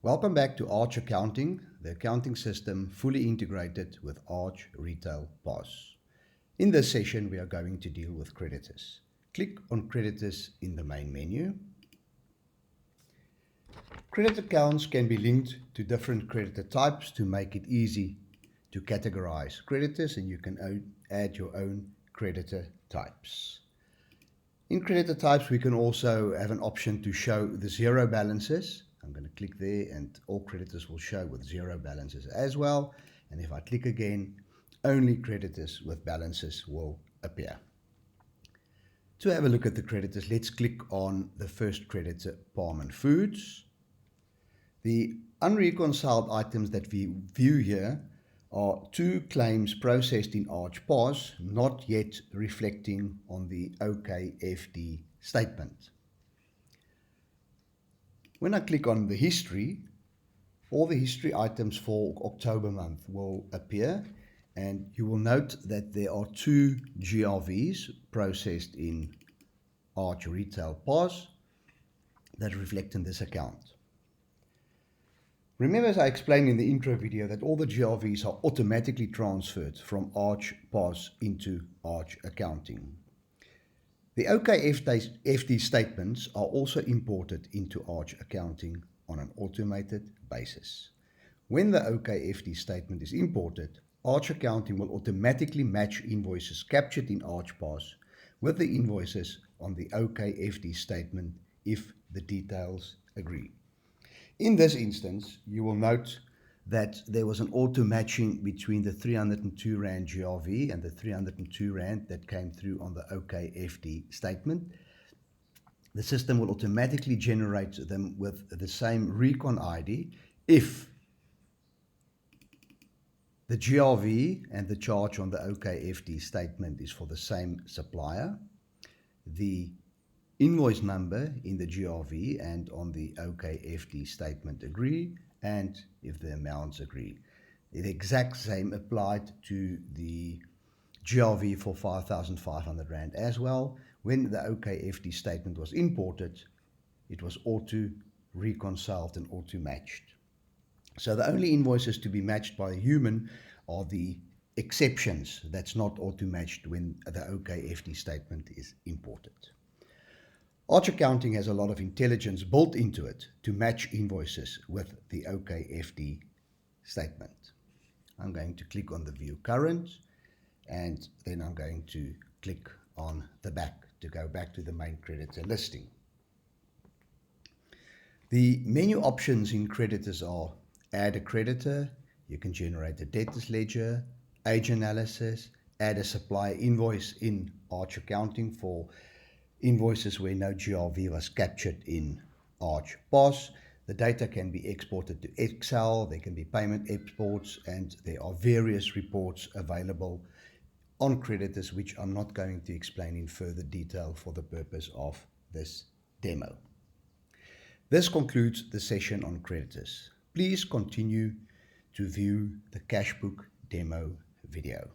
Welcome back to Arch Accounting, the accounting system fully integrated with Arch Retail POS. In this session, we are going to deal with creditors. Click on Creditors in the main menu. Credit accounts can be linked to different creditor types to make it easy to categorize creditors, and you can add your own creditor types. In creditor types, we can also have an option to show the zero balances. I'm going to click there and all creditors will show with zero balances as well. And if I click again, only creditors with balances will appear. To have a look at the creditors, let's click on the first creditor, Parman Foods. The unreconciled items that we view here are two claims processed in Arch POS, not yet reflecting on the OKFD statement. When I click on the history, all the history items for October month will appear, and you will note that there are two GRVs processed in Arch Retail POS that reflect in this account. Remember, as I explained in the intro video, that all the GRVs are automatically transferred from Arch POS into Arch Accounting. The OKFD statements are also imported into Arch Accounting on an automated basis. When the OKFD statement is imported, Arch Accounting will automatically match invoices captured in Arch POS with the invoices on the OKFD statement if the details agree. In this instance, you will note that there was an auto matching between the 302 Rand GRV and the 302 Rand that came through on the OKFD statement. The system will automatically generate them with the same recon ID if the GRV and the charge on the OKFD statement is for the same supplier, the invoice number in the GRV and on the OKFD statement agree, and if the amounts agree. The exact same applied to the GRV for 5,500 Rand as well. When the OKFD statement was imported, it was auto reconciled and auto matched. So the only invoices to be matched by a human are the exceptions that's not auto matched when the OKFD statement is imported. Arch Accounting has a lot of intelligence built into it to match invoices with the OKFD statement. I'm going to click on the View Current, and then I'm going to click on the back to go back to the main creditor listing. The menu options in creditors are add a creditor, you can generate a debtors ledger, age analysis, add a supplier invoice in Arch Accounting for invoices where no GRV was captured in Arch POS. The data can be exported to Excel, there can be payment exports, and there are various reports available on creditors which I'm not going to explain in further detail for the purpose of this demo. This concludes the session on creditors. Please continue to view the Cashbook demo video.